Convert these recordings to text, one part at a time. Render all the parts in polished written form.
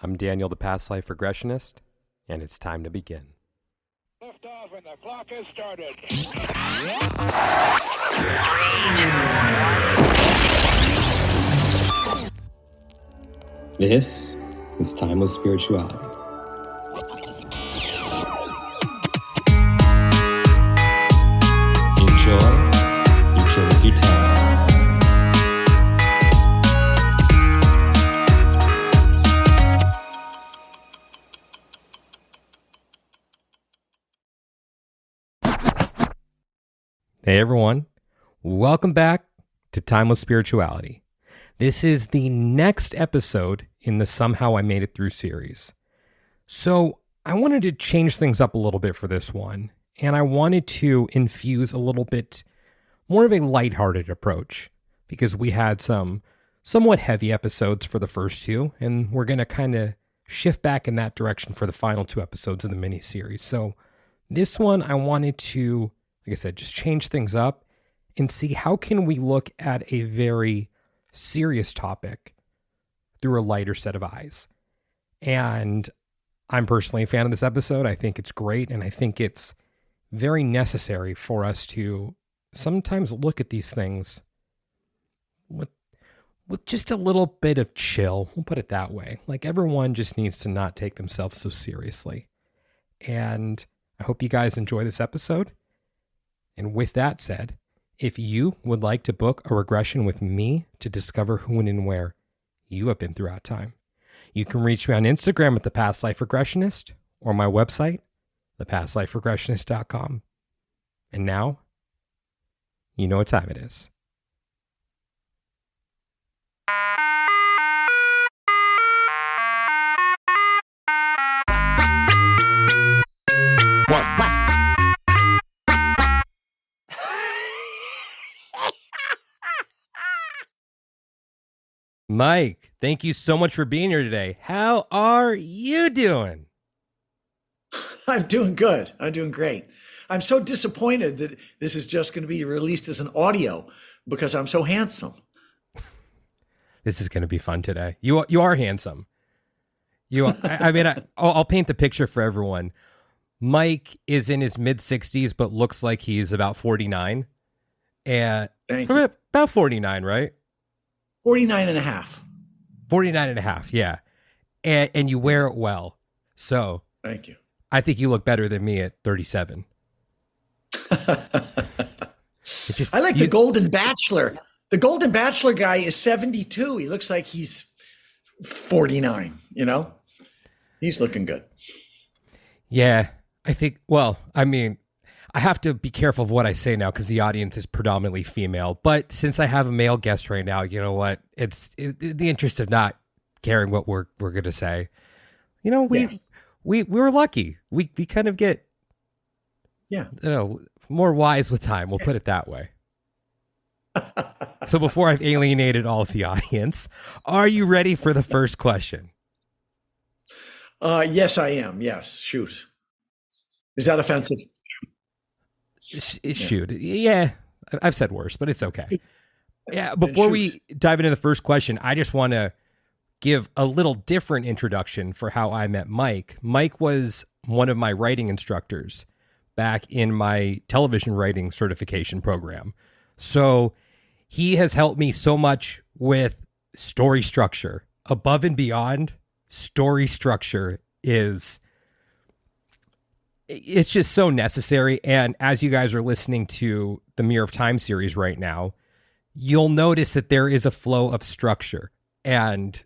I'm Daniel, the past life regressionist, and it's time to begin. Lift off and the clock has started. 3, 2, 1. This is Timeless Spirituality. Enjoy Utility Time. Hey everyone, welcome back to Timeless Spirituality. This is the next episode in the Somehow I Made It Through series. So I wanted to change things up a little bit for this one, and I wanted to infuse a little bit more of a lighthearted approach because we had some somewhat heavy episodes for the first two, and we're going to kind of shift back in that direction for the final two episodes of the mini-series. So this one I wanted to, like I said, just change things up and see how can we look at a very serious topic through a lighter set of eyes. And I'm personally a fan of this episode. I think it's great, and I think it's very necessary for us to sometimes look at these things with just a little bit of chill. We'll put it that way. Like, everyone just needs to not take themselves so seriously. And I hope you guys enjoy this episode. And with that said, if you would like to book a regression with me to discover who and where you have been throughout time, you can reach me on Instagram at The Past Life Regressionist or my website, thepastliferegressionist.com. And now, you know what time it is. Mike, thank you so much for being here today. How are you doing? I'm doing good. I'm doing great. I'm so disappointed that this is just going to be released as an audio because I'm so handsome. This is going to be fun today. You are handsome. I'll paint the picture for everyone. Mike is in his mid 60s, but looks like he's about 49. And about 49, right? 49 and a half. 49 and a half, yeah. And you wear it well. So thank you. I think you look better than me at 37. The Golden Bachelor. The Golden Bachelor guy is 72. He looks like he's 49, you know? He's looking good. Yeah, I think, I have to be careful of what I say now because the audience is predominantly female. But since I have a male guest right now, you know what? It's in the interest of not caring what we're going to say. You know, we're lucky. We kind of get, more wise with time. We'll put it that way. So before I've alienated all of the audience, are you ready for the first question? Yes, I am. Yes. Shoot. Is that offensive? Shoot. Yeah, I've said worse, but it's okay. Yeah, before we dive into the first question, I just want to give a little different introduction for how I met Mike. Mike was one of my writing instructors back in my television writing certification program. So he has helped me so much with story structure. Above and beyond, story structure it's just so necessary. And as you guys are listening to the Mirror of Time series right now, you'll notice that there is a flow of structure. And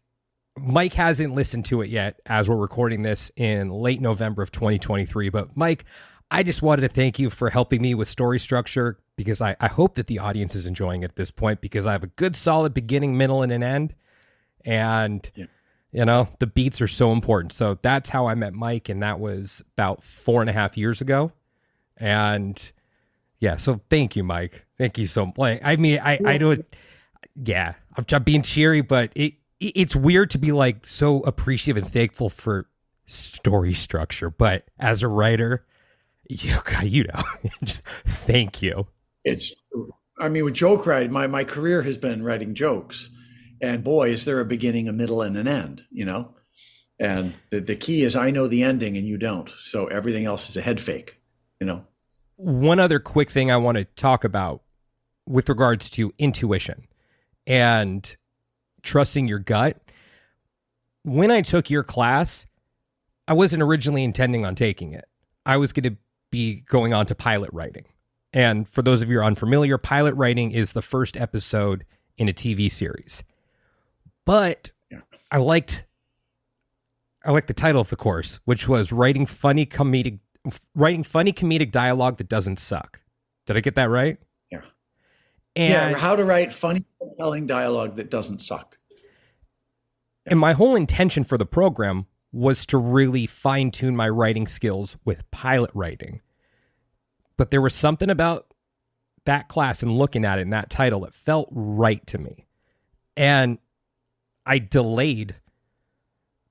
Mike hasn't listened to it yet as we're recording this in late November of 2023. But Mike, I just wanted to thank you for helping me with story structure because I hope that the audience is enjoying it at this point because I have a good solid beginning, middle, and an end. And you know, the beats are so important. So that's how I met Mike. And that was about 4.5 years ago. And yeah, so thank you, Mike. Thank you so much. I do it. Yeah, I'm being cheery, but it's weird to be like so appreciative and thankful for story structure. But as a writer, you know, just thank you. With joke writing, my career has been writing jokes. And boy, is there a beginning, a middle, and an end, you know? And the key is I know the ending and you don't. So everything else is a head fake, you know? One other quick thing I want to talk about with regards to intuition and trusting your gut. When I took your class, I wasn't originally intending on taking it. I was going to be going on to pilot writing. And for those of you who are unfamiliar, pilot writing is the first episode in a TV series. But I liked the title of the course, which was writing funny comedic dialogue that doesn't suck. Did I get that right? Yeah. And how to write funny, compelling dialogue that doesn't suck. And my whole intention for the program was to really fine tune my writing skills with pilot writing. But there was something about that class and looking at it and that title that felt right to me. And I delayed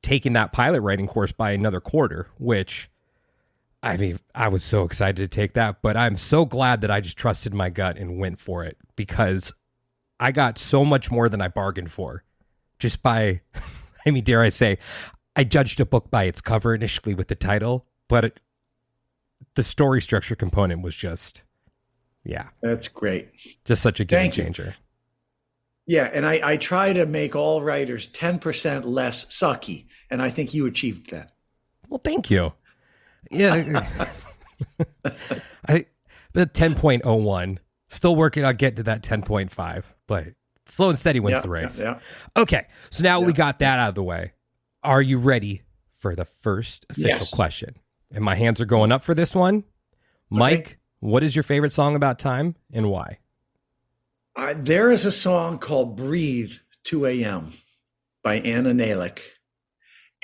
taking that pilot writing course by another quarter, which, I mean, I was so excited to take that, but I'm so glad that I just trusted my gut and went for it, because I got so much more than I bargained for just by, I mean, dare I say, I judged a book by its cover initially with the title, but the story structure component was just, yeah. That's great. Just such a game changer. Yeah, and I try to make all writers 10% less sucky, and I think you achieved that. Well, thank you. Yeah. The 10.01, still working on getting to that 10.5, but slow and steady wins the race. Yeah. Okay, so now we got that out of the way. Are you ready for the first official question? And my hands are going up for this one. Mike, what is your favorite song about time and why? There is a song called Breathe 2 a.m. by Anna Nalick,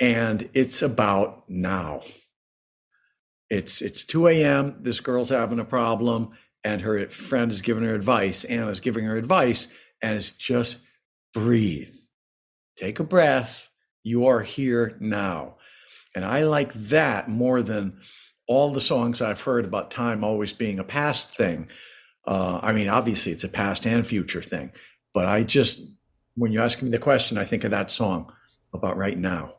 and it's about now. It's 2 a.m. This girl's having a problem, and her friend is giving her advice. Anna's giving her advice, and it's just breathe. Take a breath. You are here now. And I like that more than all the songs I've heard about time always being a past thing. I mean, obviously it's a past and future thing, but when you ask me the question, I think of that song about right now.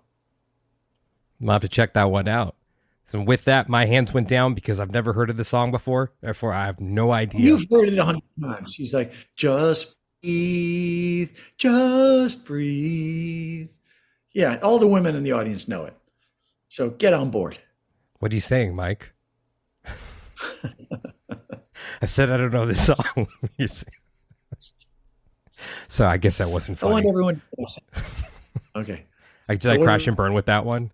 I'll have to check that one out. So with that, my hands went down because I've never heard of the song before. Therefore, I have no idea. You've heard it 100 times. She's like, just breathe, just breathe. Yeah, all the women in the audience know it. So get on board. What are you saying, Mike? I said I don't know this song. So I guess that wasn't funny. I want everyone. Okay. Did I crash and burn with that one?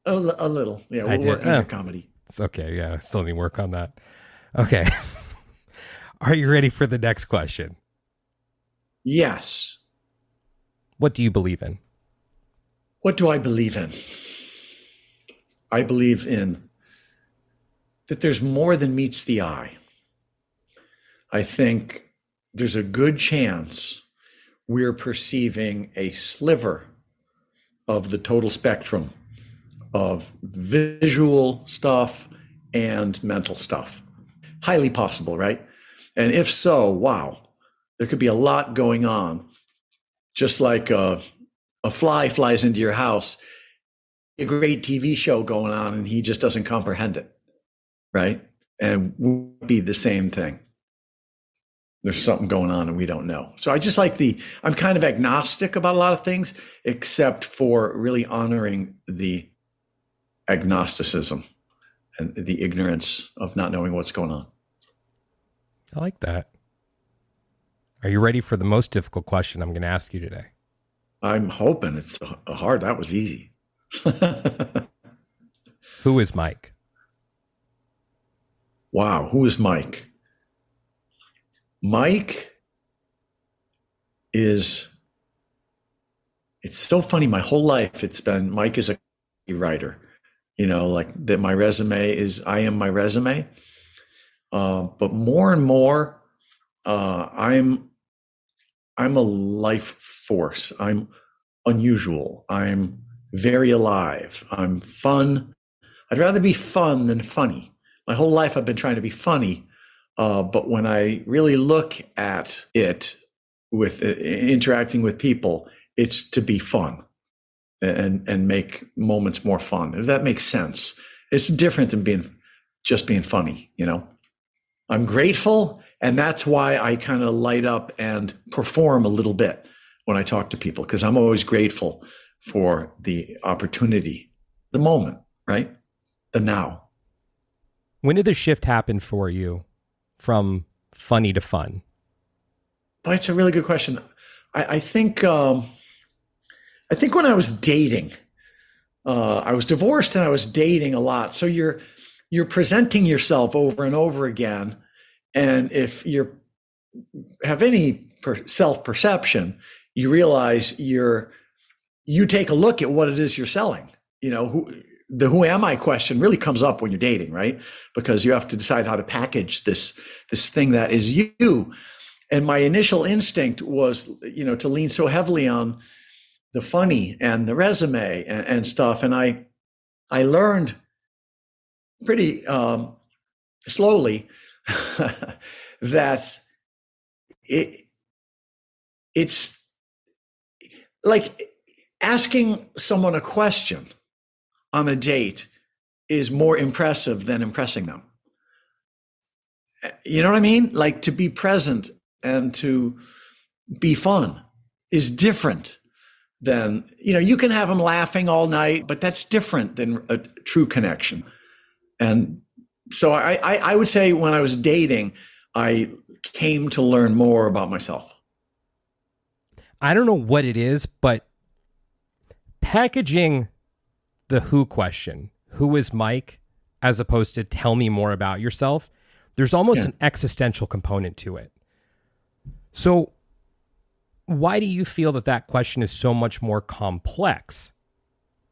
A little. Yeah, we're working on comedy. It's okay. Yeah, I still need to work on that. Okay. Are you ready for the next question? Yes. What do you believe in? What do I believe in? I believe in that there's more than meets the eye. I think there's a good chance we're perceiving a sliver of the total spectrum of visual stuff and mental stuff. Highly possible, right? And if so, wow, there could be a lot going on. Just like a fly flies into your house, a great TV show going on, and he just doesn't comprehend it, right? And would be the same thing. There's something going on and we don't know. So I just like I'm kind of agnostic about a lot of things, except for really honoring the agnosticism and the ignorance of not knowing what's going on. I like that. Are you ready for the most difficult question I'm going to ask you today? I'm hoping it's hard. That was easy. Who is Mike? Wow. Who is Mike? Mike it's so funny. My whole life, it's been Mike is a writer, like that. My resume is, I am my resume. But more and more, I'm a life force. I'm unusual. I'm very alive. I'm fun. I'd rather be fun than funny. My whole life I've been trying to be funny. But when I really look at it with interacting with people, it's to be fun. and make moments more fun. If that makes sense. It's different than just being funny, you know. I'm grateful, and that's why I kind of light up and perform a little bit when I talk to people, because I'm always grateful for the opportunity, the moment, right? The now. When did the shift happen for you from funny to fun? But it's a really good question. I think when I was dating, I was divorced and I was dating a lot. So you're presenting yourself over and over again, and if you have any self-perception, you realize you take a look at what it is you're selling. You know, who am I question really comes up when you're dating, right? Because you have to decide how to package this thing that is you. And my initial instinct was, you know, to lean so heavily on the funny and the resume and stuff. And I learned pretty slowly that it's like asking someone a question on a date is more impressive than impressing them. You know what I mean? Like, to be present and to be fun is different than, you know, you can have them laughing all night, but that's different than a true connection. And so I would say when I was dating, I came to learn more about myself. I don't know what it is, but packaging the who question, who is Mike, as opposed to tell me more about yourself, there's almost an existential component to it. So why do you feel that question is so much more complex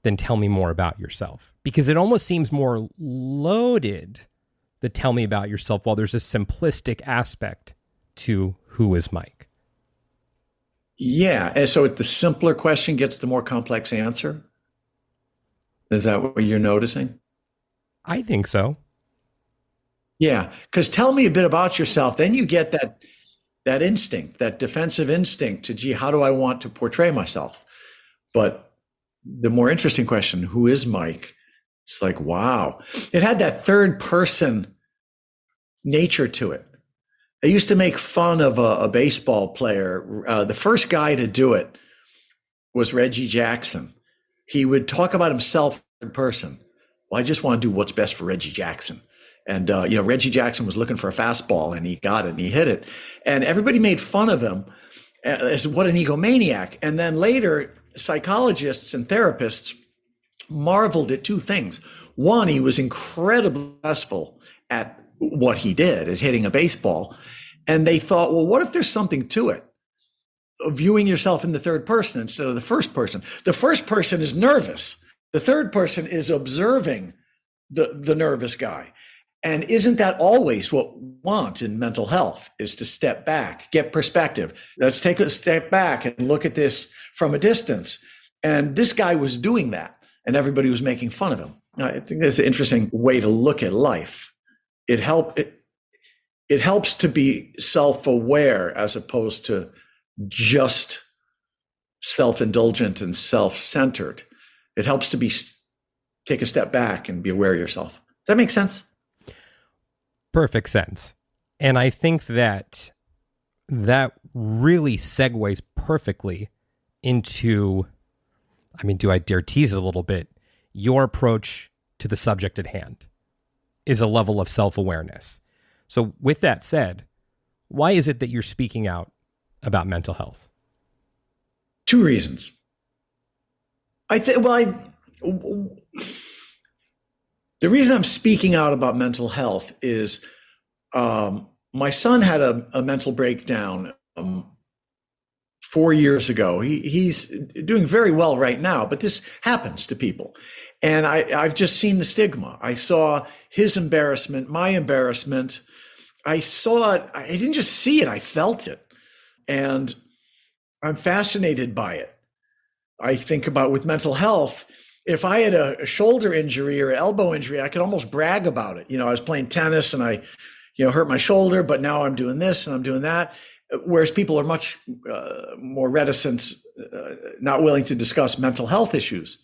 than tell me more about yourself? Because it almost seems more loaded, the tell me about yourself, while there's a simplistic aspect to who is Mike. Yeah. And so the simpler question gets the more complex answer. Is that what you're noticing? I think so. Yeah. Because tell me a bit about yourself. Then you get that instinct, that defensive instinct to, gee, how do I want to portray myself? But the more interesting question, who is Mike? It's like, wow. It had that third person nature to it. I used to make fun of a baseball player. The first guy to do it was Reggie Jackson. He would talk about himself in person. Well, I just want to do what's best for Reggie Jackson. And, you know, Reggie Jackson was looking for a fastball and he got it and he hit it. And everybody made fun of him as what an egomaniac. And then later, psychologists and therapists marveled at two things. One, he was incredibly successful at what he did, at hitting a baseball. And they thought, well, what if there's something to it? Viewing yourself in the third person instead of the first person. The first person is nervous. The third person is observing the nervous guy. And isn't that always what we want in mental health, is to step back, get perspective. Let's take a step back and look at this from a distance. And this guy was doing that, and everybody was making fun of him. I think that's an interesting way to look at life. It helps to be self-aware as opposed to just self-indulgent and self-centered. It helps to take a step back and be aware of yourself. Does that make sense? Perfect sense. And I think that really segues perfectly into, I mean, do I dare tease it a little bit? Your approach to the subject at hand is a level of self-awareness. So with that said, why is it that you're speaking out about mental health? Two reasons. The reason I'm speaking out about mental health is my son had a mental breakdown 4 years ago. He's doing very well right now, but this happens to people. And I've just seen the stigma. I saw his embarrassment, my embarrassment. I saw it. I didn't just see it, I felt it. And I'm fascinated by it. I think about with mental health, if I had a shoulder injury or elbow injury, I could almost brag about it. You know, I was playing tennis and I, hurt my shoulder, but now I'm doing this and I'm doing that. whereas people are much more reticent, not willing to discuss mental health issues.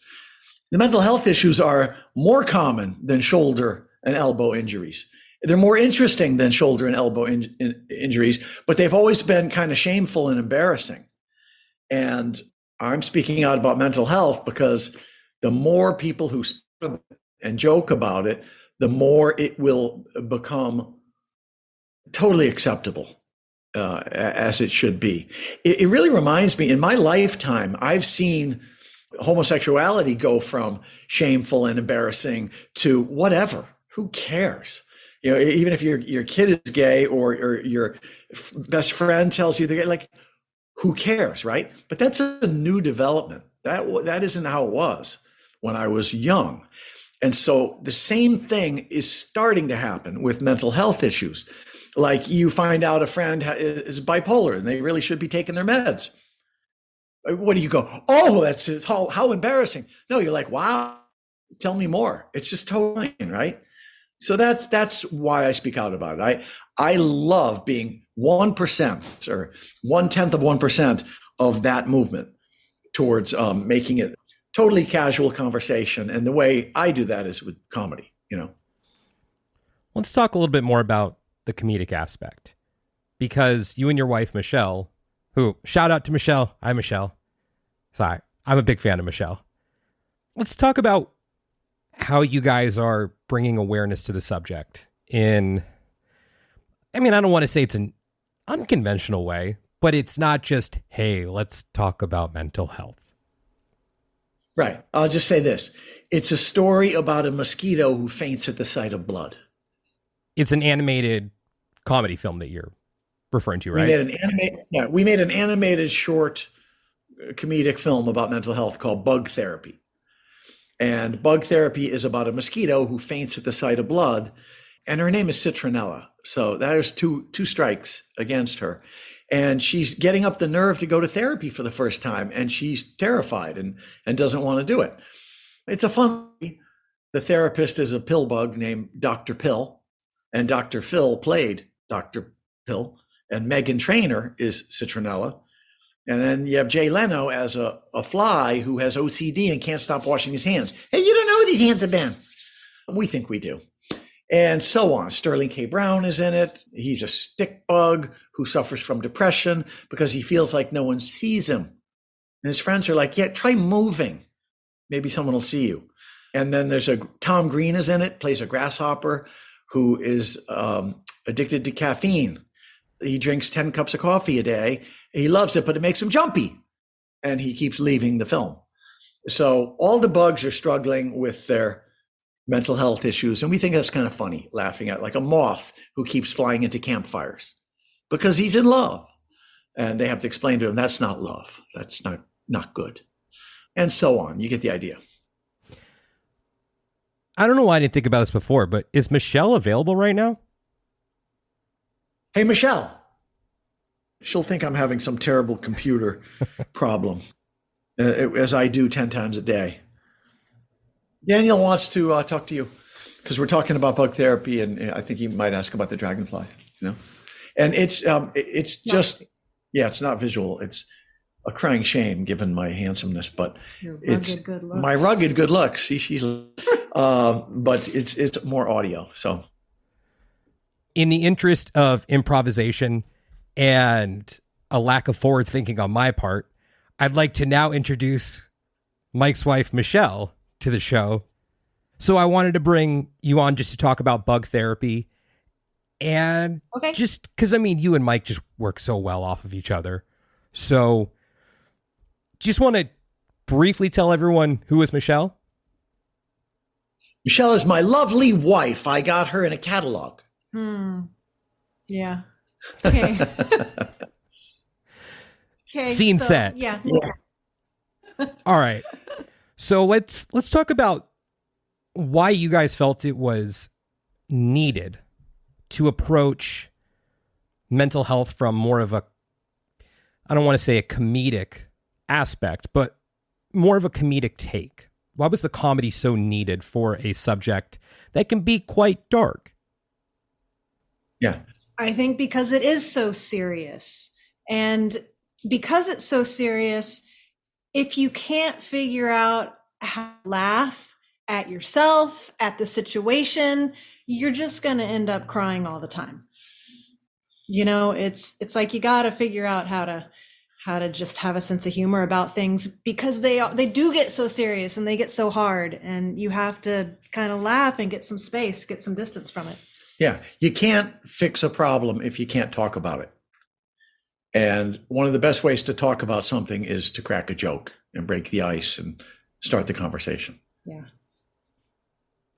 The mental health issues are more common than shoulder and elbow injuries. They're more interesting than shoulder and elbow injuries, but they've always been kind of shameful and embarrassing. And I'm speaking out about mental health because the more people who speak and joke about it, the more it will become totally acceptable, as it should be. It really reminds me, in my lifetime, I've seen homosexuality go from shameful and embarrassing to whatever. Who cares? Even if your kid is gay or your best friend tells you they're gay, like, who cares, right? But that's a new development. That isn't how it was when I was young. And so the same thing is starting to happen with mental health issues. Like, you find out a friend is bipolar and they really should be taking their meds. What do you go? Oh, that's how embarrassing. No, you're like, wow, tell me more. It's just totally fine, right? So that's why I speak out about it. I love being 1% or 0.1% of that movement towards making it totally casual conversation. And the way I do that is with comedy, Let's talk a little bit more about the comedic aspect, because you and your wife, Michele, who, shout out to Michele. Hi, Michele. Sorry, I'm a big fan of Michele. Let's talk about how you guys are bringing awareness to the subject I don't want to say it's an unconventional way, but it's not just, hey, let's talk about mental health. Right. I'll just say this. It's a story about a mosquito who faints at the sight of blood. It's an animated comedy film that you're referring to, right? We made an animated short comedic film about mental health called Bug Therapy. And Bug Therapy is about a mosquito who faints at the sight of blood, and her name is Citronella. So there's two strikes against her. And she's getting up the nerve to go to therapy for the first time, and she's terrified and doesn't want to do it. It's a fun movie. The therapist is a pill bug named Dr. Pill, and Dr. Phil played Dr. Pill, and Megan Trainor is Citronella. And then you have Jay Leno as a fly who has OCD and can't stop washing his hands. Hey, you don't know what these hands have been. We think we do. And so on. Sterling K. Brown is in it. He's a stick bug who suffers from depression because he feels like no one sees him. And his friends are like, yeah, try moving. Maybe someone will see you. And then there's Tom Green is in it, plays a grasshopper who is addicted to caffeine. He drinks 10 cups of coffee a day. He loves it, but it makes him jumpy. And he keeps leaving the film. So all the bugs are struggling with their mental health issues. And we think that's kind of funny, laughing at like a moth who keeps flying into campfires because he's in love. And they have to explain to him, that's not love. That's not good. And so on. You get the idea. I don't know why I didn't think about this before, but is Michele available right now? Hey, Michele. She'll think I'm having some terrible computer problem, as I do 10 times a day. Daniel wants to talk to you because we're talking about bug therapy, and I think he might ask about the dragonflies. And it's just, it's not visual. It's a crying shame given my handsomeness, but it's my rugged good looks. See, she's, but it's more audio. So, in the interest of improvisation and a lack of forward thinking on my part, I'd like to now introduce Mike's wife, Michele, to the show. So I wanted to bring you on just to talk about bug therapy. And just because, you and Mike just work so well off of each other. So just want to briefly tell everyone who is Michele. Michele is my lovely wife. I got her in a catalog. Yeah. Okay. Scene set. Yeah. All right. So let's talk about why you guys felt it was needed to approach mental health from more of a, I don't want to say a comedic aspect, but more of a comedic take. Why was the comedy so needed for a subject that can be quite dark? Yeah. I think because it is so serious. And because it's so serious, if you can't figure out how to laugh at yourself, at the situation, you're just going to end up crying all the time. You know, it's like you got to figure out how to just have a sense of humor about things, because they do get so serious and they get so hard, and you have to kind of laugh and get some space, get some distance from it. Yeah. You can't fix a problem if you can't talk about it. And one of the best ways to talk about something is to crack a joke and break the ice and start the conversation. Yeah.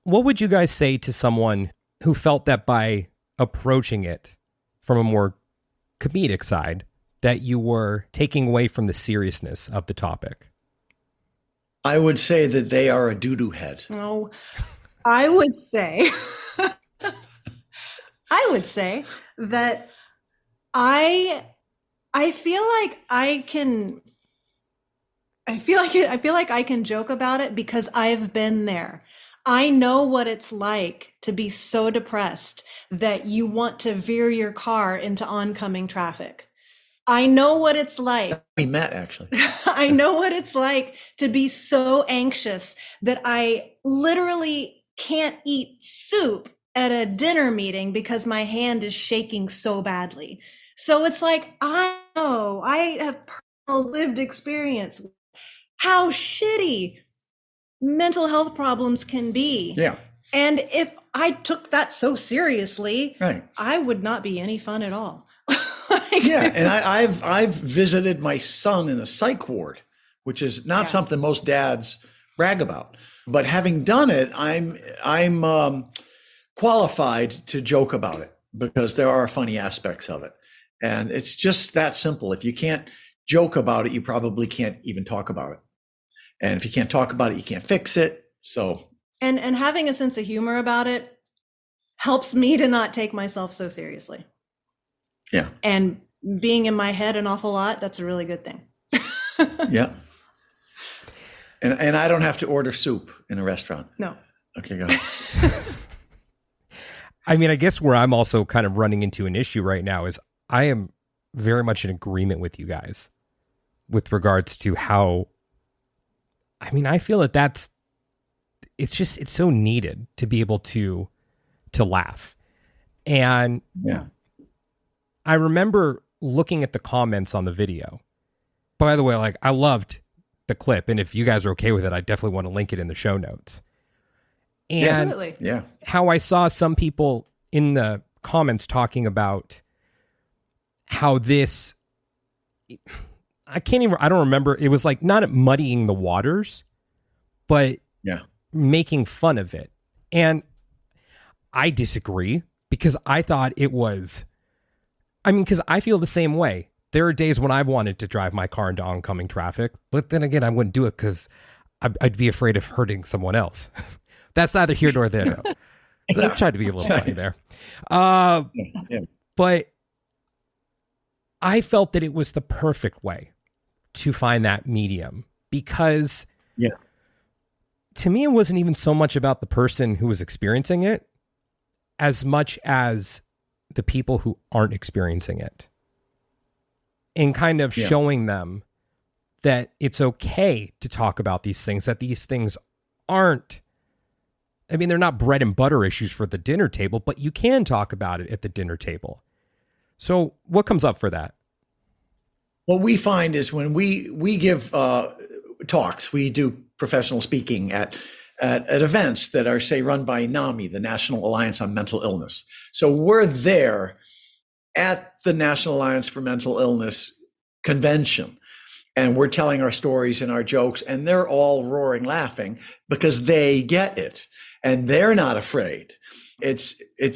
What would you guys say to someone who felt that by approaching it from a more comedic side, that you were taking away from the seriousness of the topic? I would say that they are a doo-doo head. Oh, I would say, that I feel like I can joke about it because I've been there. I know what it's like to be so depressed that you want to veer your car into oncoming traffic. I know what it's like. We met, actually. I know what it's like to be so anxious that I literally can't eat soup at a dinner meeting because my hand is shaking so badly. So it's like, I know, I have personal lived experience how shitty mental health problems can be. Yeah. And if I took that so seriously, Right. I would not be any fun at all. Yeah, and I've visited my son in a psych ward, which is not something most dads brag about. But having done it, I'm qualified to joke about it because there are funny aspects of it, and it's just that simple. If you can't joke about it, you probably can't even talk about it, and if you can't talk about it, you can't fix it. So and having a sense of humor about it helps me to not take myself so seriously. Yeah. And being in my head an awful lot, that's a really good thing. Yeah. And I don't have to order soup in a restaurant. No. Okay, go ahead. I mean, I guess where I'm also kind of running into an issue right now is I am very much in agreement with you guys with regards to how, I mean, I feel that it's so needed to be able to laugh. And Yeah. I remember looking at the comments on the video. By the way, like, I loved the clip, and if you guys are okay with it, I definitely want to link it in the show notes. And Absolutely. Yeah. how I saw some people in the comments talking about how this, I don't remember. It was like not muddying the waters, but Yeah. making fun of it. And I disagree because I thought it was, because I feel the same way. There are days when I've wanted to drive my car into oncoming traffic, but then again, I wouldn't do it because I'd be afraid of hurting someone else. That's neither here nor there. No. I tried to be a little funny there. But I felt that it was the perfect way to find that medium because to me, it wasn't even so much about the person who was experiencing it as much as the people who aren't experiencing it, and kind of showing them that it's okay to talk about these things, that these things aren't, they're not bread and butter issues for the dinner table, but you can talk about it at the dinner table. So what comes up for that? What we find is when we give talks, we do professional speaking at events that are, say, run by NAMI, the National Alliance on Mental Illness. So we're there at the National Alliance for Mental Illness convention, and we're telling our stories and our jokes, and they're all roaring laughing because they get it, and they're not afraid. It's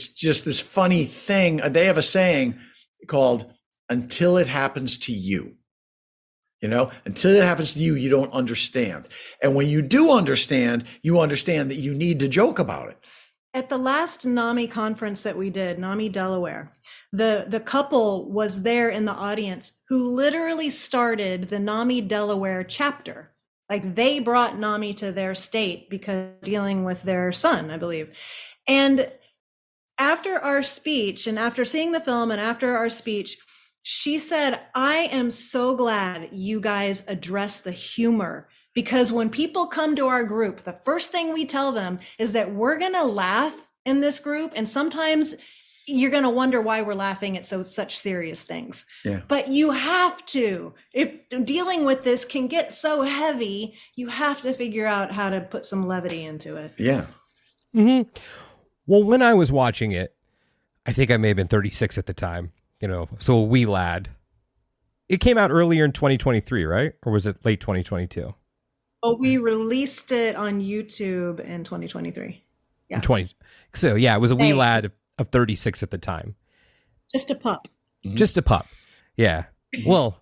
just this funny thing. They have a saying called, until it happens to you. Until it happens to you, you don't understand. And when you do understand, you understand that you need to joke about it. At the last NAMI conference that we did, NAMI Delaware, the couple was there in the audience who literally started the NAMI Delaware chapter. Like, they brought NAMI to their state because dealing with their son, I believe. And after our speech, and after seeing the film and after our speech, She said, I am so glad you guys address the humor, because when people come to our group, the first thing we tell them is that we're going to laugh in this group. And sometimes you're going to wonder why we're laughing at such serious things. Yeah. But you have to. If dealing with this can get so heavy, you have to figure out how to put some levity into it. Yeah. Mm-hmm. Well, when I was watching it, I think I may have been 36 at the time, so a wee lad. It came out earlier in 2023, right? Or was it late 2022? Oh, we released it on YouTube in 2023. Yeah. So yeah, it was a wee lad of 36 at the time. Just a pup. Mm-hmm. Just a pup. Yeah. Well,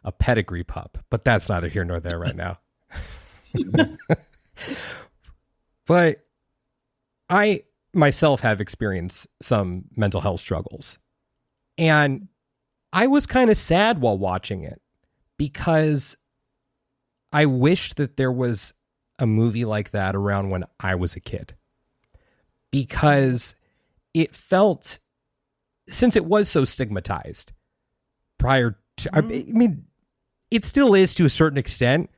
a pedigree pup, but that's neither here nor there right now. But I myself have experienced some mental health struggles. And I was kind of sad while watching it because I wished that there was a movie like that around when I was a kid. Because it felt, since it was so stigmatized prior to, I mean, it still is to a certain extent,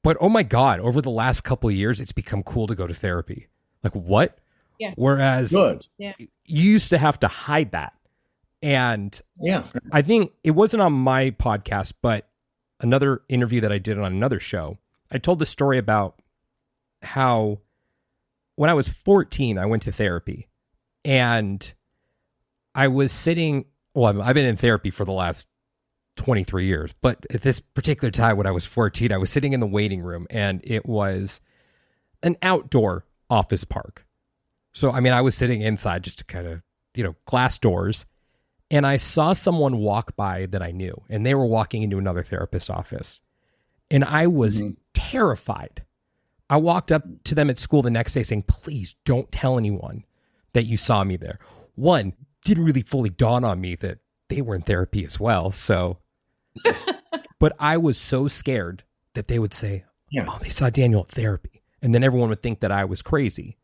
but oh my God, over the last couple of years, it's become cool to go to therapy. Like what? Yeah. Whereas Yeah. you used to have to hide that. And Yeah. I think it wasn't on my podcast, but another interview that I did on another show, I told the story about how when I was 14, I went to therapy and I was sitting, well, I've been in therapy for the last 23 years, but at this particular time when I was 14, I was sitting in the waiting room and it was an outdoor office park. So, I mean, I was sitting inside just to kind of, glass doors. And I saw someone walk by that I knew, and they were walking into another therapist's office. And I was terrified. I walked up to them at school the next day saying, please don't tell anyone that you saw me there. One, didn't really fully dawn on me that they were in therapy as well. So, but I was so scared that they would say, oh, they saw Daniel at therapy. And then everyone would think that I was crazy.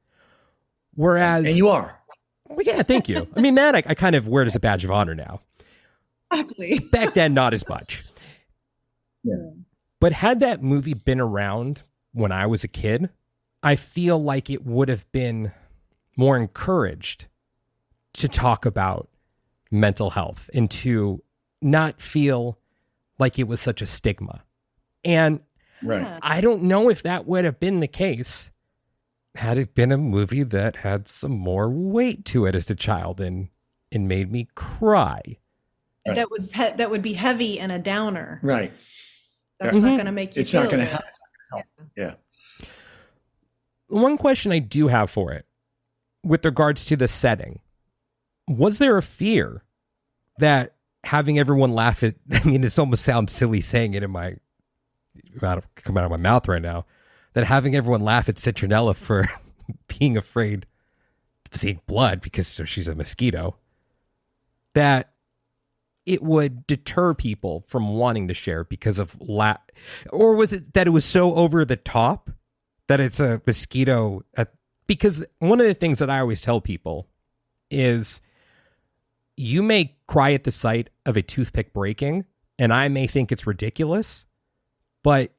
Whereas... And you are. Well, yeah, thank you. I mean, that I kind of wear it as a badge of honor now. Exactly. Back then, not as much. Yeah. But had that movie been around when I was a kid, I feel like it would have been more encouraged to talk about mental health and to not feel like it was such a stigma. And Right. I don't know if that would have been the case had it been a movie that had some more weight to it as a child and made me cry. Right. That would be heavy and a downer. Right. That's not going to make you It's feel not going to good. help. Yeah. One question I do have for it, with regards to the setting, was there a fear that having everyone laugh at, I mean, it almost sounds silly saying it coming out of my mouth right now, that having everyone laugh at Citronella for being afraid of seeing blood because she's a mosquito, that it would deter people from wanting to share because of or was it that it was so over the top that it's a mosquito? Because one of the things that I always tell people is you may cry at the sight of a toothpick breaking, and I may think it's ridiculous, but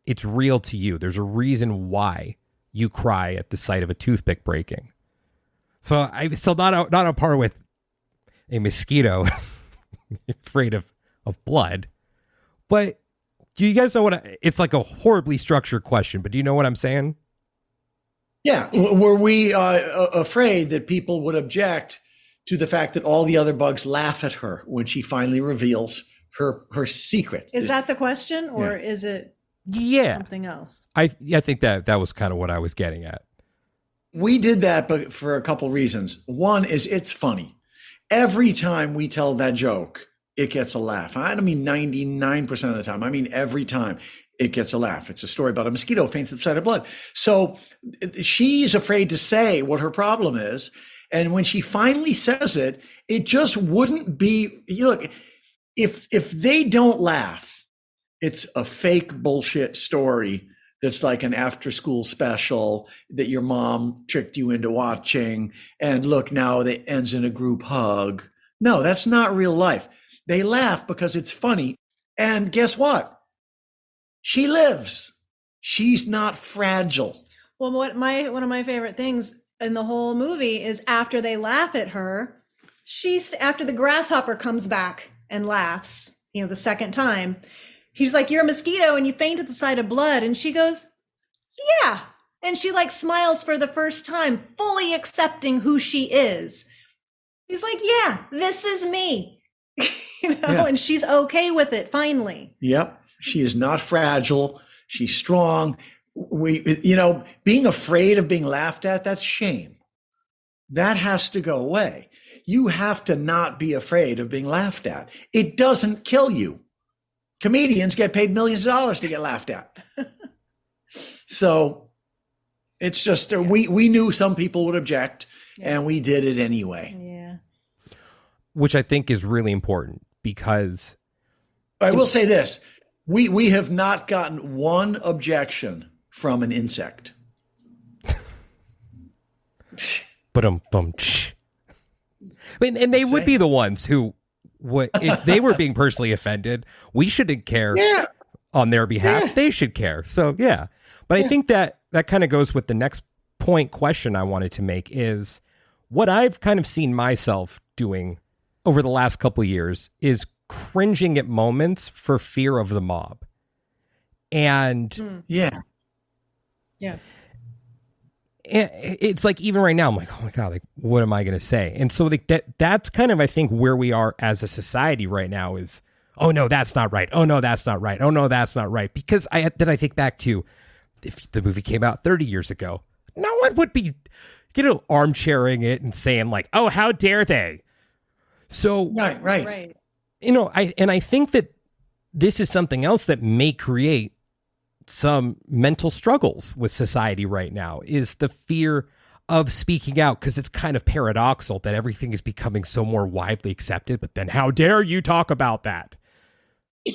it's real to you. There's a reason why you cry at the sight of a toothpick breaking. So I'm still not on par with a mosquito afraid of blood. But do you guys know it's like a horribly structured question, but do you know what I'm saying? Yeah. Were we afraid that people would object to the fact that all the other bugs laugh at her when she finally reveals her secret? Is that the question, or is it something else? I think that was kind of what I was getting at. We did that, but for a couple reasons. One is it's funny. Every time we tell that joke, it gets a laugh. I don't mean 99% of the time. I mean every time it gets a laugh. It's a story about a mosquito faints at the sight of blood. So she's afraid to say what her problem is. And when she finally says it, it just wouldn't be, look, if they don't laugh, it's a fake bullshit story that's like an after school special that your mom tricked you into watching. And look, now it ends in a group hug. No, that's not real life. They laugh because it's funny. And guess what? She lives. She's not fragile. Well, one of my favorite things in the whole movie is after they laugh at her, after the grasshopper comes back and laughs, the second time, he's like, "You're a mosquito and you faint at the sight of blood." And she goes, "Yeah." And she like smiles for the first time, fully accepting who she is. He's like, "Yeah, this is me." And she's okay with it finally. Yep. She is not fragile. She's strong. Being afraid of being laughed at, that's shame. That has to go away. You have to not be afraid of being laughed at. It doesn't kill you. Comedians get paid millions of dollars to get laughed at. So it's just, we knew some people would object, and we did it anyway. Yeah. Which I think is really important because I will say this. We have not gotten one objection from an insect. And they would be the ones who would, if they were being personally offended, we shouldn't care on their behalf. Yeah. They should care. So, yeah. But I think that kind of goes with the next question I wanted to make is what I've kind of seen myself doing over the last couple of years is cringing at moments for fear of the mob. And yeah. It's like, even right now, I'm like, oh my God, like, what am I going to say? And so like that's kind of, I think, where we are as a society right now is, oh no, that's not right. Oh no, that's not right. Oh no, that's not right. Because I think back to if the movie came out 30 years ago, no one would be, armchairing it and saying like, oh, how dare they? So, right. I think that this is something else that may create some mental struggles with society right now is the fear of speaking out, because it's kind of paradoxical that everything is becoming so more widely accepted, but then how dare you talk about that?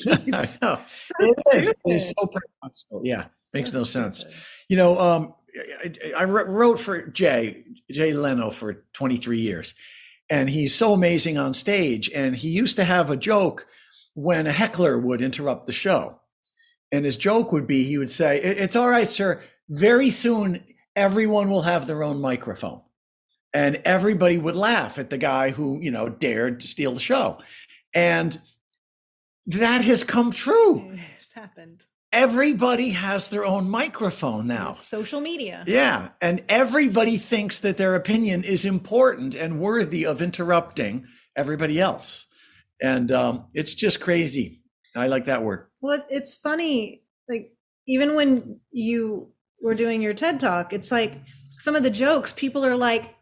I know. It is so paradoxical. Yeah, makes no sense. I wrote for Jay Leno for 23 years, and he's so amazing on stage. And he used to have a joke when a heckler would interrupt the show. And his joke would be, he would say, "It's all right, sir. Very soon, everyone will have their own microphone." And everybody would laugh at the guy who, dared to steal the show. And that has come true. It's happened. Everybody has their own microphone now. It's social media. Yeah. And everybody thinks that their opinion is important and worthy of interrupting everybody else. And it's just crazy. I like that word. Well, it's funny, like, even when you were doing your TED Talk, it's like some of the jokes, people are like,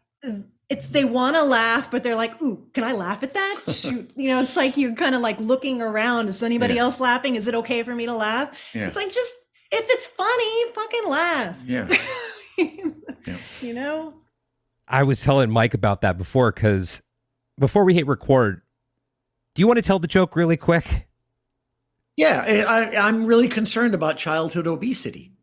they want to laugh, but they're like, "Ooh, can I laugh at that?" Shoot. It's like you're kind of like looking around. Is anybody else laughing? Is it okay for me to laugh? Yeah. It's like, just, if it's funny, fucking laugh. Yeah. I was telling Mike about that before, because before we hit record, do you want to tell the joke really quick? Yeah, I'm really concerned about childhood obesity.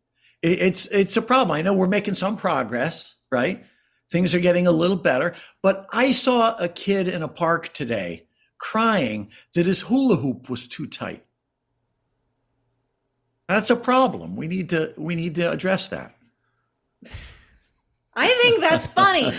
It's a problem. I know we're making some progress, right? Things are getting a little better. But I saw a kid in a park today crying that his hula hoop was too tight. That's a problem. We need to address that. I think that's funny.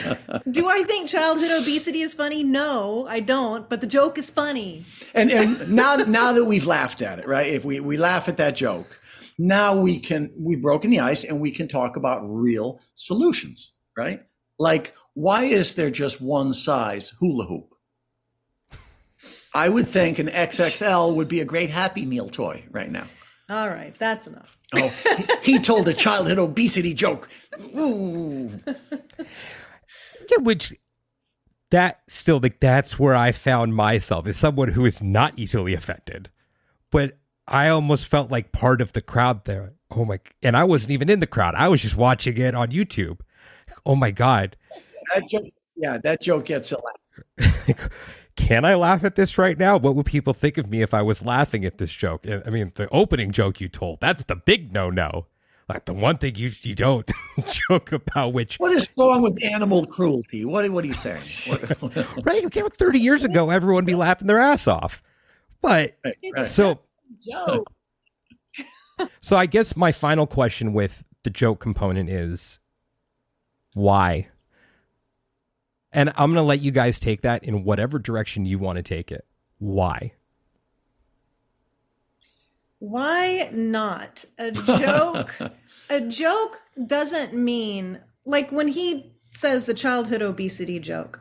Do I think childhood obesity is funny? No, I don't. But the joke is funny. And now that we've laughed at it, right? If we laugh at that joke, now we've broken the ice and we can talk about real solutions, right? Like, why is there just one size hula hoop? I would think an XXL would be a great Happy Meal toy right now. All right, that's enough. Oh, he told a childhood obesity joke. Ooh. Yeah, which that's where I found myself, as someone who is not easily offended. But I almost felt like part of the crowd there. Oh my, and I wasn't even in the crowd. I was just watching it on YouTube. Oh my God. That joke gets a laugh. Can I laugh at this right now? What would people think of me if I was laughing at this joke? I mean, the opening joke you told, that's the big no-no. Like the one thing you don't joke about, which... What is wrong with animal cruelty? What are you saying? Right? Okay, well, 30 years ago, everyone would be laughing their ass off. But Right. so Joke. so I guess my final question with the joke component is why? And I'm going to let you guys take that in whatever direction you want to take it. Why? Why not? A joke doesn't mean, like when he says the childhood obesity joke,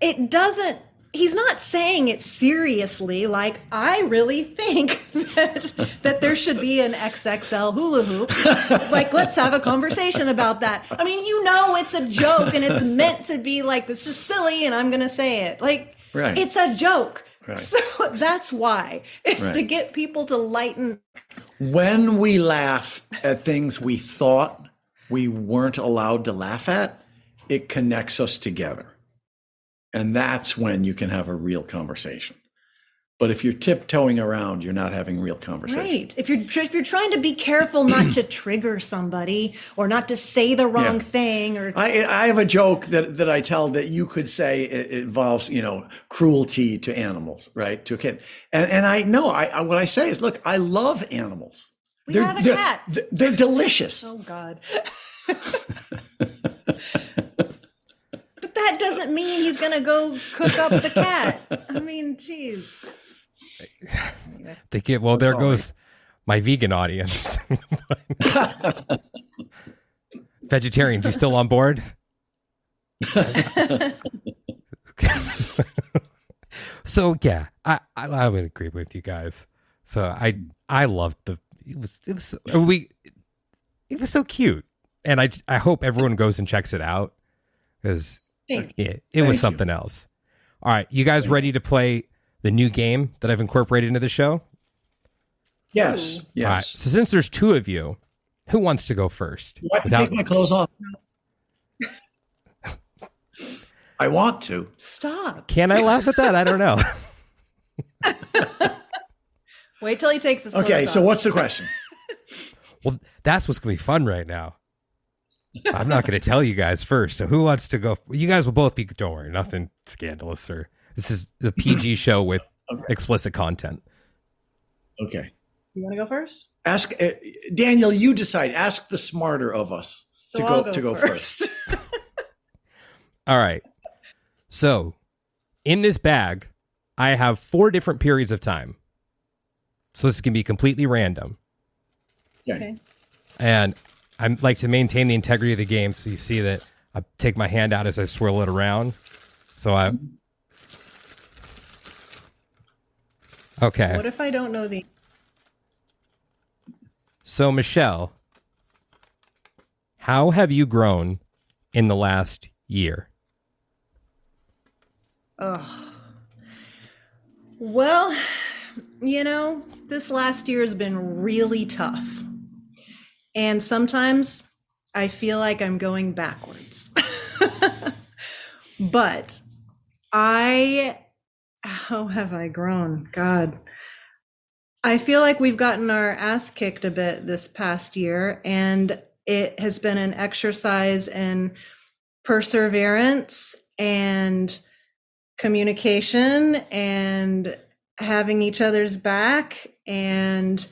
it doesn't, he's not saying it seriously, like, I really think that there should be an XXL hula hoop. Like, let's have a conversation about that. I mean, it's a joke and it's meant to be like, this is silly and I'm going to say it. Like, Right. It's a joke. Right. So that's why. It's Right. to get people to lighten. When we laugh at things we thought we weren't allowed to laugh at, it connects us together. And that's when you can have a real conversation. But if you're tiptoeing around, you're not having real conversation. Right. If you're trying to be careful not to trigger somebody or not to say the wrong thing, or I have a joke that I tell that you could say it involves, cruelty to animals, right? To a kid. And I know what I say is, look, I love animals. We have a cat. They're delicious. Oh God. But that doesn't mean he's going to go cook up the cat. I mean, geez. Well, there goes my vegan audience. Vegetarians, you still on board? So yeah, I would agree with you guys. So I loved it was so cute, and I hope everyone goes and checks it out because it was something else. All right, you guys ready to play the new game that I've incorporated into the show? Yes. Ooh. Yes. All right. So since there's two of you, who wants to go first? Do I have to take my clothes off? I want to. Stop. Can I laugh at that? I don't know. Wait till he takes his clothes Okay, so off. what's the question? Well, that's what's going to be fun right now. I'm not going to tell you guys first. So who wants to go? You guys will both be, don't worry, nothing scandalous. Or this is the PG show with explicit content. Okay. You want to go first? Ask Daniel, you decide. Ask the smarter of us So I'll go first. All right. So in this bag, I have 4 different periods of time. So this can be completely random. Okay. And I like to maintain the integrity of the game. So you see that I take my hand out as I swirl it around. So okay. What if I don't know the... So Michele, how have you grown in the last year? Well, this last year has been really tough. And sometimes I feel like I'm going backwards. But how have I grown? God. I feel like we've gotten our ass kicked a bit this past year, and it has been an exercise in perseverance and communication and having each other's back and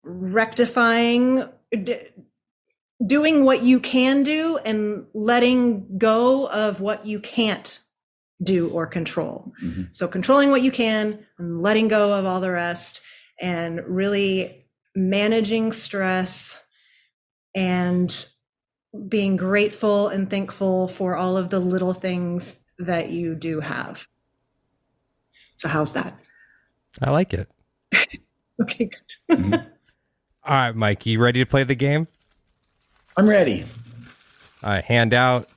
rectifying, doing what you can do and letting go of what you can't do or control. Mm-hmm. So controlling what you can and letting go of all the rest, and really managing stress and being grateful and thankful for all of the little things that you do have. So how's that? I like it. Okay, good. Mm-hmm. All right, Mike, you ready to play the game? I'm ready. All right, hand out,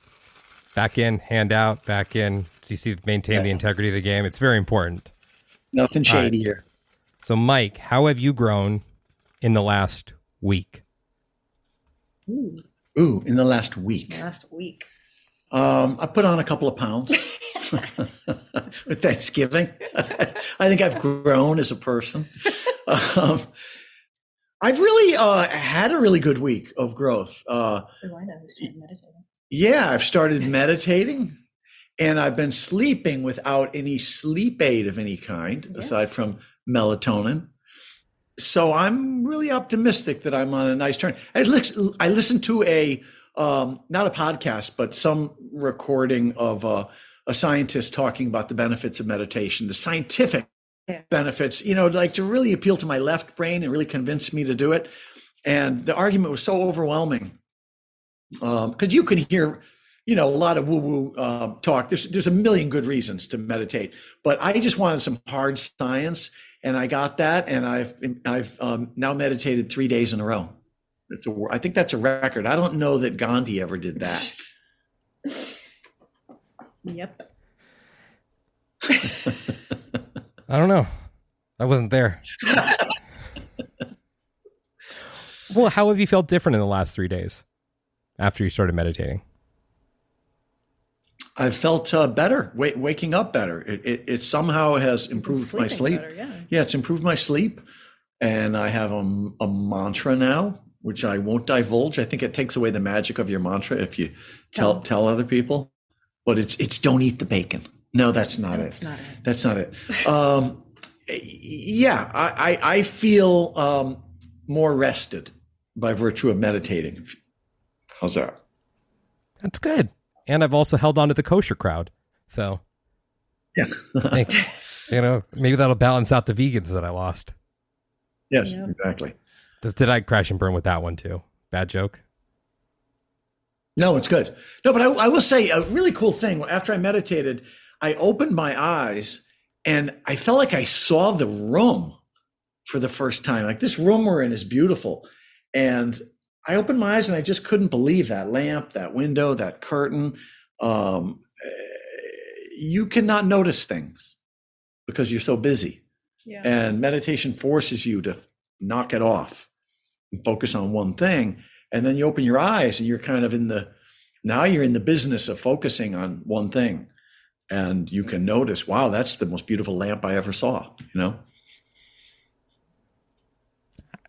back in, hand out, back in. So you see, maintain the integrity of the game. It's very important. Nothing shady right. here. So, Mike, how have you grown in the last week? Ooh, in the last week. Last week. I put on a couple of pounds with Thanksgiving. I think I've grown as a person. I've really had a really good week of growth. I know. I was meditating. Yeah, I've started meditating, And I've been sleeping without any sleep aid of any kind, aside from melatonin. So I'm really optimistic that I'm on a nice turn. I listened to not a podcast, but some recording of a scientist talking about the benefits of meditation, the scientific benefits, like to really appeal to my left brain and really convince me to do it. And the argument was so overwhelming because you can hear, a lot of woo-woo talk. There's a million good reasons to meditate, but I just wanted some hard science, and I got that. And I've now meditated 3 days in a row. I think that's a record. I don't know that Gandhi ever did that. Yep. I don't know. I wasn't there. Well, how have you felt different in the last 3 days after you started meditating? I felt better, waking up better. It somehow has improved my sleep. Better, yeah, it's improved my sleep. And I have a mantra now, which I won't divulge. I think it takes away the magic of your mantra if you tell other people. But it's don't eat the bacon. No, that's not it. That's not it. Yeah, I feel more rested by virtue of meditating. How's that? That's good. And I've also held on to the kosher crowd. So, yeah, maybe that'll balance out the vegans that I lost. Yes, exactly. Did I crash and burn with that one too? Bad joke? No, it's good. No, but I will say a really cool thing. After I meditated, I opened my eyes and I felt like I saw the room for the first time. Like, this room we're in is beautiful. And I opened my eyes and I just couldn't believe that lamp, that window, that curtain. You cannot notice things because you're so busy. Yeah. And meditation forces you to knock it off and focus on one thing. And then you open your eyes and you're kind of now you're in the business of focusing on one thing. And you can notice, wow, that's the most beautiful lamp I ever saw,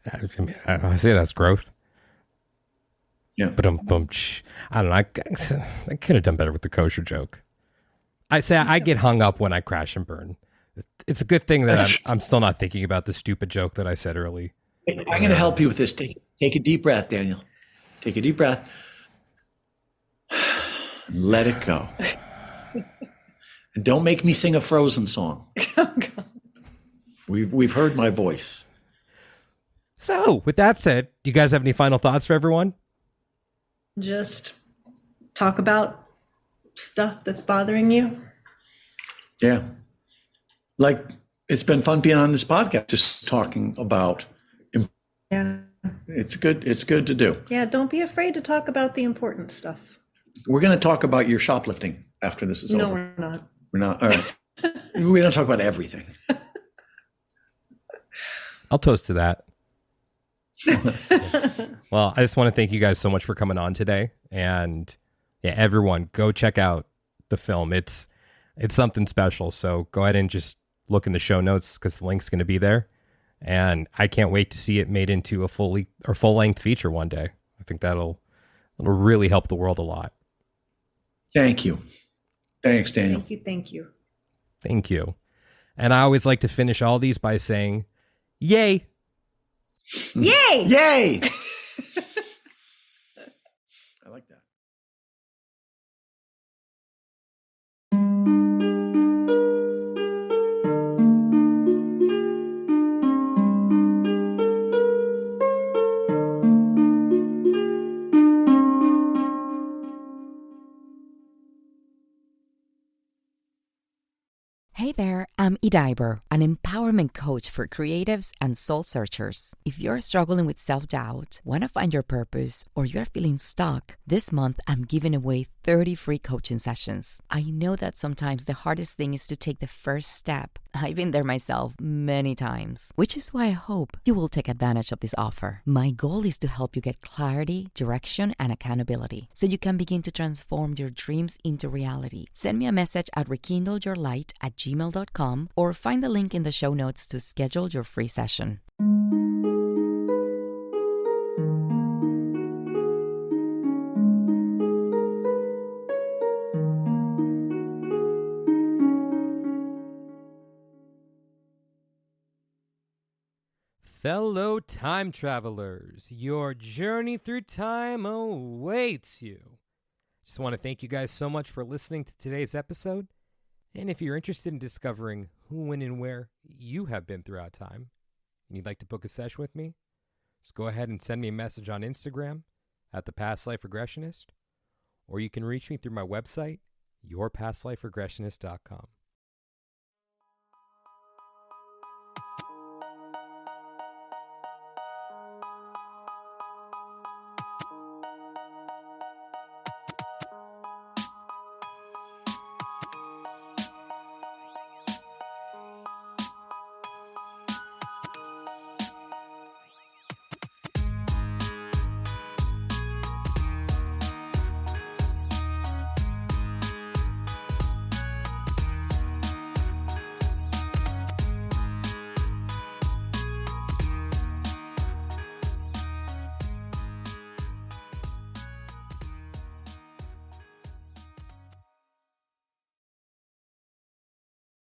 I say that's growth. Yeah. But I don't know. I could have done better with the kosher joke. I say I get hung up when I crash and burn. It's a good thing that I'm still not thinking about the stupid joke that I said early. I'm going to help you with this. Take a deep breath, Daniel. Take a deep breath. Let it go. And don't make me sing a Frozen song. Oh, God. We've heard my voice. So, with that said, do you guys have any final thoughts for everyone? Just talk about stuff that's bothering you. Yeah. Like, it's been fun being on this podcast, just talking about. Yeah. It's good to do. Yeah, don't be afraid to talk about the important stuff. We're going to talk about your shoplifting after this is over. No, we're not. We're not. All right. We don't talk about everything. I'll toast to that. Well, I just want to thank you guys so much for coming on today. And yeah, everyone, go check out the film. It's something special. So go ahead and just look in the show notes because the link's going to be there. And I can't wait to see it made into a full-length feature one day. I think it'll really help the world a lot. Thank you. Thanks, Daniel. Thank you. Thank you. And I always like to finish all these by saying, yay. Yay! Yay! I like that. Hey there, I'm Ediber, an empowerment coach for creatives and soul searchers. If you're struggling with self-doubt, want to find your purpose, or you're feeling stuck, this month I'm giving away 30 free coaching sessions. I know that sometimes the hardest thing is to take the first step. I've been there myself many times, which is why I hope you will take advantage of this offer. My goal is to help you get clarity, direction, and accountability so you can begin to transform your dreams into reality. Send me a message at rekindleyourlight@gmail.com or find the link in the show notes to schedule your free session. Fellow time travelers, your journey through time awaits you. Just want to thank you guys so much for listening to today's episode. And if you're interested in discovering who, when, and where you have been throughout time, and you'd like to book a session with me, just go ahead and send me a message on Instagram at The Past Life Regressionist, or you can reach me through my website, yourpastliferegressionist.com.